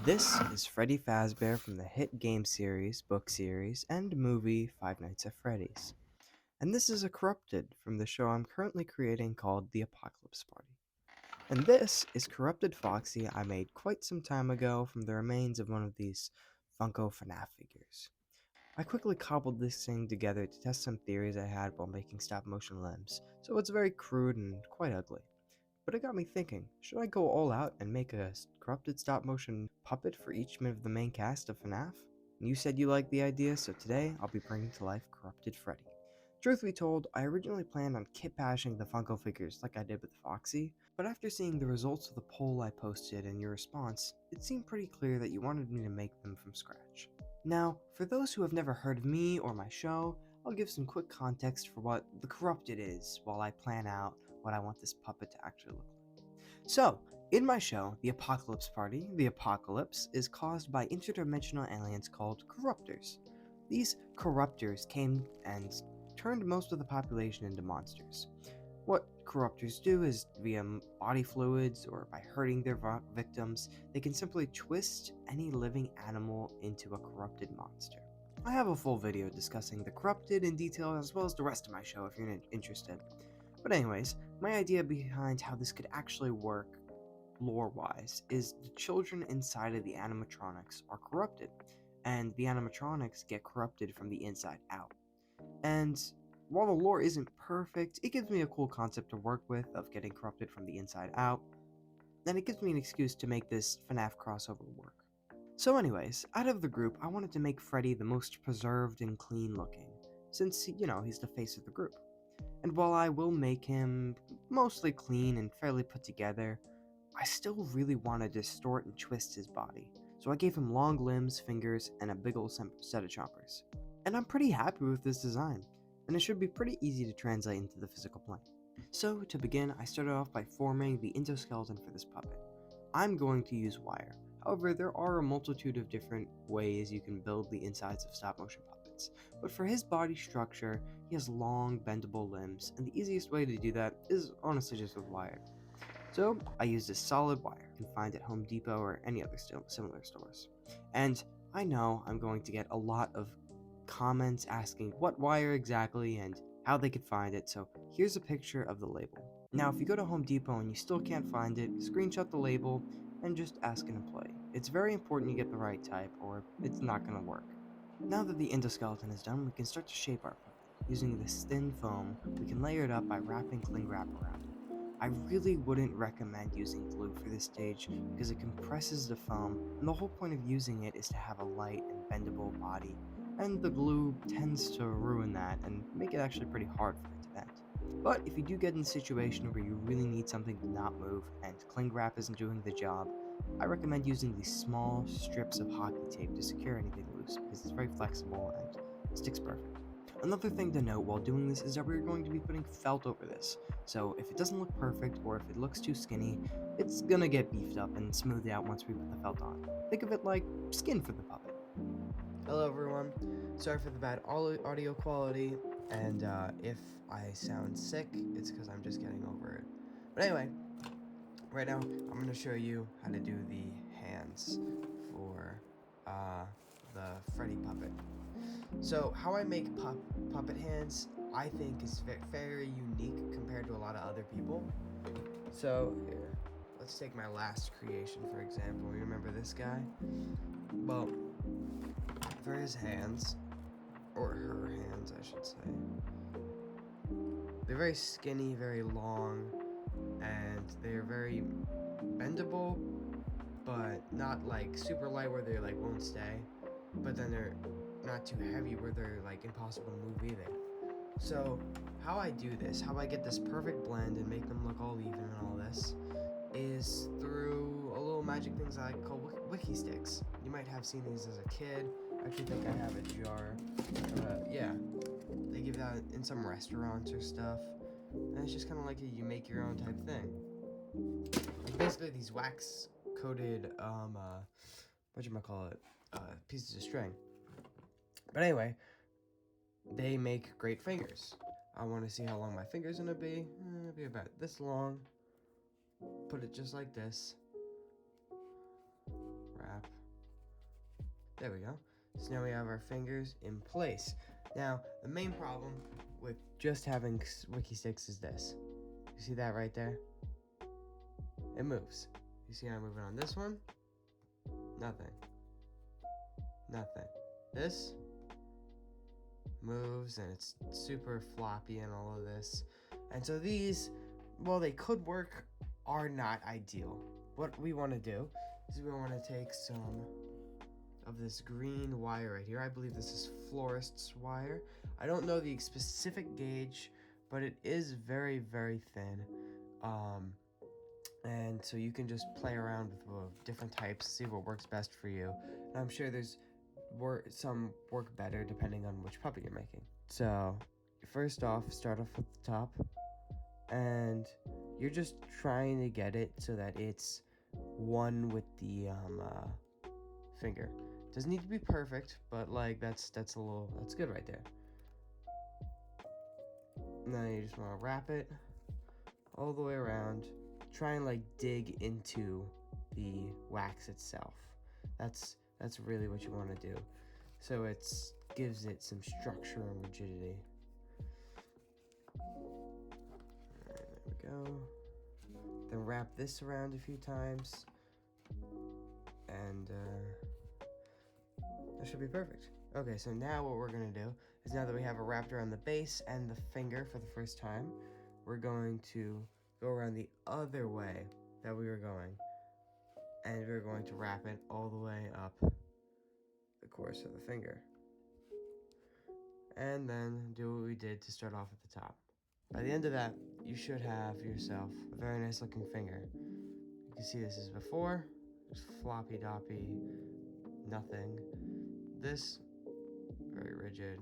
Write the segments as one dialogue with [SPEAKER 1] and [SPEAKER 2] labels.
[SPEAKER 1] This is Freddy Fazbear from the hit game series, book series, and movie Five Nights at Freddy's. And this is a corrupted from the show I'm currently creating called The Apocalypse Party. And this is Corrupted Foxy I made quite some time ago from the remains of one of these Funko FNAF figures. I quickly cobbled this thing together to test some theories I had while making stop motion limbs, so it's very crude and quite ugly. But it got me thinking, should I go all out and make a corrupted stop motion puppet for each of the main cast of FNAF? And you said you liked the idea, so today I'll be bringing to life Corrupted Freddy. Truth be told, I originally planned on kit bashing the Funko figures like I did with Foxy, but after seeing the results of the poll I posted and your response, it seemed pretty clear that you wanted me to make them from scratch. Now, for those who have never heard of me or my show, I'll give some quick context for what the Corrupted is while I plan out what I want this puppet to actually look like. So, in my show, The Apocalypse Party, the apocalypse is caused by interdimensional aliens called Corruptors. These Corruptors came and turned most of the population into monsters. What Corruptors do is, via body fluids or by hurting their victims, they can simply twist any living animal into a corrupted monster. I have a full video discussing the Corrupted in detail as well as the rest of my show if you're interested. But anyways, my idea behind how this could actually work lore-wise is the children inside of the animatronics are corrupted, and the animatronics get corrupted from the inside out. And while the lore isn't perfect, it gives me a cool concept to work with of getting corrupted from the inside out, and it gives me an excuse to make this FNAF crossover work. So anyways, out of the group, I wanted to make Freddy the most preserved and clean looking, since, he's the face of the group. And while I will make him mostly clean and fairly put together, I still really want to distort and twist his body. So I gave him long limbs, fingers, and a big ol' set of chompers. And I'm pretty happy with this design, and it should be pretty easy to translate into the physical plane. So to begin, I started off by forming the endoskeleton for this puppet. I'm going to use wire. However, there are a multitude of different ways you can build the insides of stop motion puppets. But for his body structure, he has long, bendable limbs, and the easiest way to do that is honestly just with wire. So I used a solid wire you can find at Home Depot or any other similar stores. And I know I'm going to get a lot of comments asking what wire exactly and how they could find it, so here's a picture of the label. Now, if you go to Home Depot and you still can't find it, screenshot the label and just ask an employee. It's very important you get the right type or it's not going to work. Now that the endoskeleton is done, we can start to shape our puppet. Using this thin foam, we can layer it up by wrapping cling wrap around it. I really wouldn't recommend using glue for this stage because it compresses the foam, and the whole point of using it is to have a light and bendable body, and the glue tends to ruin that and make it actually pretty hard for it to bend. But if you do get in a situation where you really need something to not move and cling wrap isn't doing the job, I recommend using these small strips of hockey tape to secure anything loose because it's very flexible and sticks perfect. Another thing to note while doing this is that we're going to be putting felt over this, so if it doesn't look perfect or if it looks too skinny, it's gonna get beefed up and smoothed out once we put the felt on. Think of it like skin for the puppet. Hello everyone, sorry for the bad audio quality, and if I sound sick, it's because I'm just getting over it. But anyway, right now I'm going to show you how to do the hands for the Freddy puppet. So how I make puppet hands, I think is very unique compared to a lot of other people. So here, let's take my last creation for example. You remember this guy? Well, for his hands, or her hands I should say, they're very skinny, very long, and they're very bendable, but not like super light where they like won't stay, but then they're not too heavy where they're like impossible to move either. So how I do this, how I get this perfect blend and make them look all even and all this, is through a little magic things I call wiki sticks. You might have seen these as a kid. I actually think I have a jar. Yeah, they give that in some restaurants or stuff, and it's just kind of like a you make your own type thing. Like basically these wax coated pieces of string. But anyway, they make great fingers. I want to see how long my finger's gonna be. It'll be about this long. Put it just like this. Wrap. There we go. So now we have our fingers in place. Now, the main problem with just having wiki sticks is this. You see that right there? It moves. You see how I'm moving on this one? Nothing. Nothing. This moves and it's super floppy and all of this. And so these, while they could work, are not ideal. What we want to do is we want to take some of this green wire right here. I believe this is florist's wire. I don't know the specific gauge, but it is very, very thin. And so you can just play around with different types, see what works best for you. And I'm sure there's some work better depending on which puppet you're making. So first off, start off at the top, and you're just trying to get it so that it's one with the finger. Doesn't need to be perfect, but like that's good right there. Now you just want to wrap it all the way around. Try and like dig into the wax itself. That's really what you want to do. So it gives it some structure and rigidity. Alright, there we go. Then wrap this around a few times, and that should be perfect. Okay, so now what we're gonna do is, now that we have it wrapped around the base and the finger for the first time, we're going to go around the other way that we were going, and we're going to wrap it all the way up the course of the finger, and then do what we did to start off at the top. By the end of that, you should have yourself a very nice looking finger. You can see this is before, just floppy doppy, nothing. This, very rigid,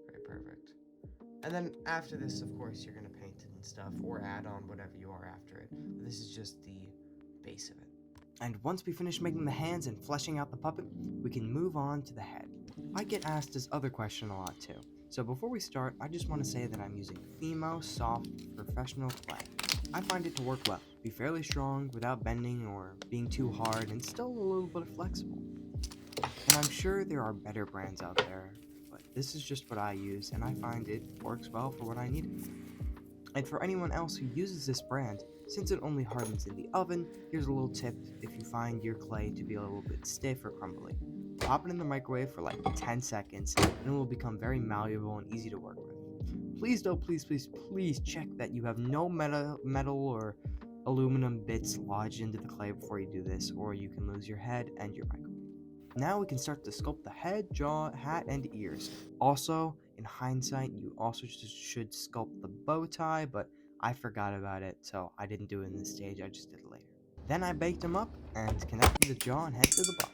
[SPEAKER 1] very perfect. And then after this, of course, you're gonna paint it and stuff, or add on whatever you are after it. But this is just the base of it. And once we finish making the hands and fleshing out the puppet, we can move on to the head. I get asked this other question a lot too. So before we start, I just want to say that I'm using Fimo Soft Professional Clay. I find it to work well, be fairly strong without bending or being too hard, and still a little bit flexible. And I'm sure there are better brands out there, but this is just what I use, and I find it works well for what I need it. And for anyone else who uses this brand, since it only hardens in the oven, here's a little tip if you find your clay to be a little bit stiff or crumbly. Pop it in the microwave for like 10 seconds, and it will become very malleable and easy to work with. Please check that you have no metal or aluminum bits lodged into the clay before you do this, or you can lose your head and your microwave. Now we can start to sculpt the head, jaw, hat, and ears. Also, in hindsight, you also just should sculpt the bow tie, but I forgot about it, so I didn't do it in this stage, I just did it later. Then I baked them up and connected the jaw and head to the body.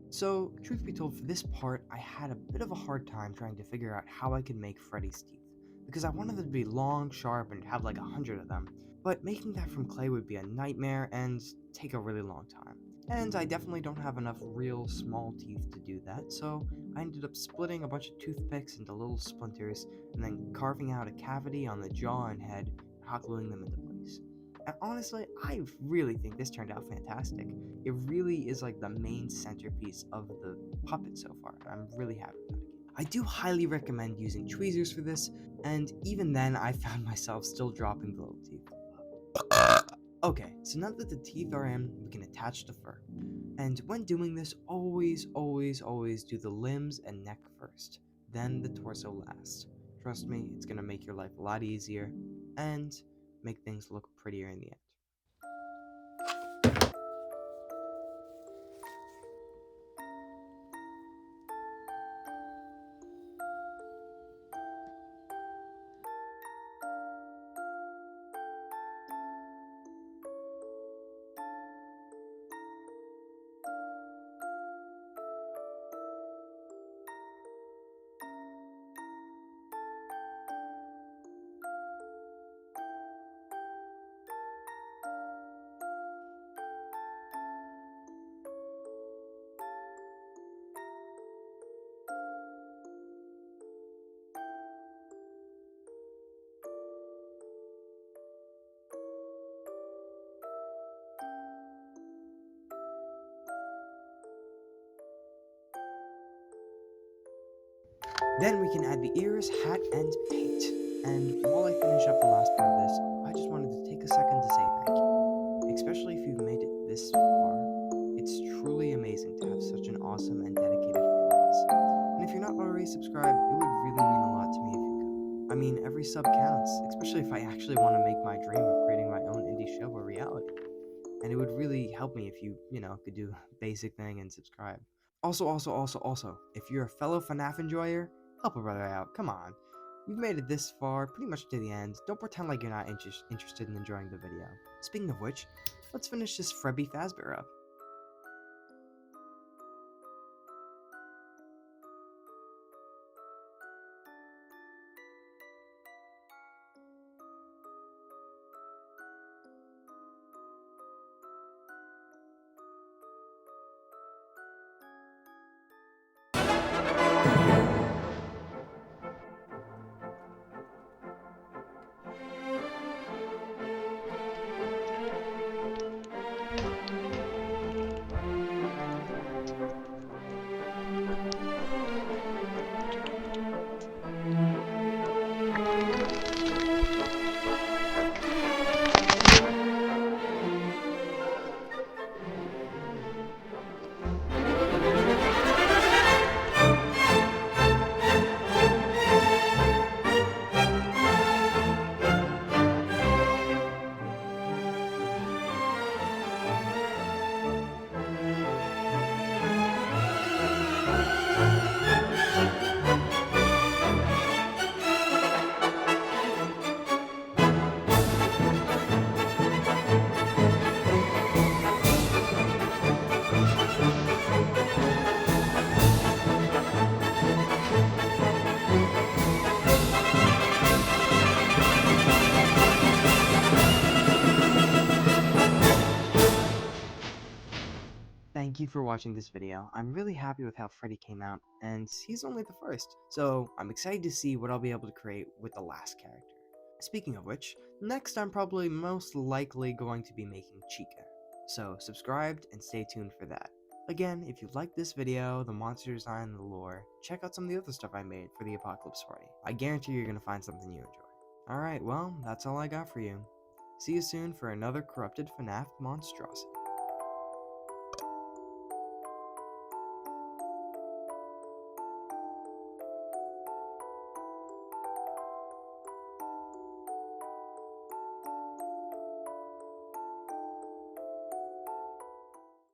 [SPEAKER 1] So, truth be told, for this part, I had a bit of a hard time trying to figure out how I could make Freddy's teeth, because I wanted them to be long, sharp, and have like 100 of them, but making that from clay would be a nightmare and take a really long time. And I definitely don't have enough real small teeth to do that, so I ended up splitting a bunch of toothpicks into little splinters and then carving out a cavity on the jaw and head and hot gluing them into place. And honestly, I really think this turned out fantastic. It really is like the main centerpiece of the puppet so far. I'm really happy with it. I do highly recommend using tweezers for this, and even then I found myself still dropping the little teeth. Okay, so now that the teeth are in, we can attach the fur. And when doing this, always do the limbs and neck first, then the torso last. Trust me, it's gonna make your life a lot easier, and make things look prettier in the end. Then we can add the ears, hat, and paint. And while I finish up the last part of this, I just wanted to take a second to say thank you. Especially if you've made it this far. It's truly amazing to have such an awesome and dedicated fan base. And if you're not already subscribed, it would really mean a lot to me if you could. I mean, every sub counts, especially if I actually want to make my dream of creating my own indie show a reality. And it would really help me if you could do a basic thing and subscribe. Also, if you're a fellow FNAF enjoyer, help a brother out. Come on. You've made it this far, pretty much to the end. Don't pretend like you're not interested in enjoying the video. Speaking of which, let's finish this Freddy Fazbear up. Thank you for watching this video. I'm really happy with how Freddy came out, and he's only the first, so I'm excited to see what I'll be able to create with the last character. Speaking of which, next I'm probably most likely going to be making Chica, so subscribe and stay tuned for that. Again, if you like this video, the monster design, and the lore, check out some of the other stuff I made for the Apocalypse Party. I guarantee you're going to find something you enjoy. Alright, well, that's all I got for you. See you soon for another corrupted FNAF monstrosity.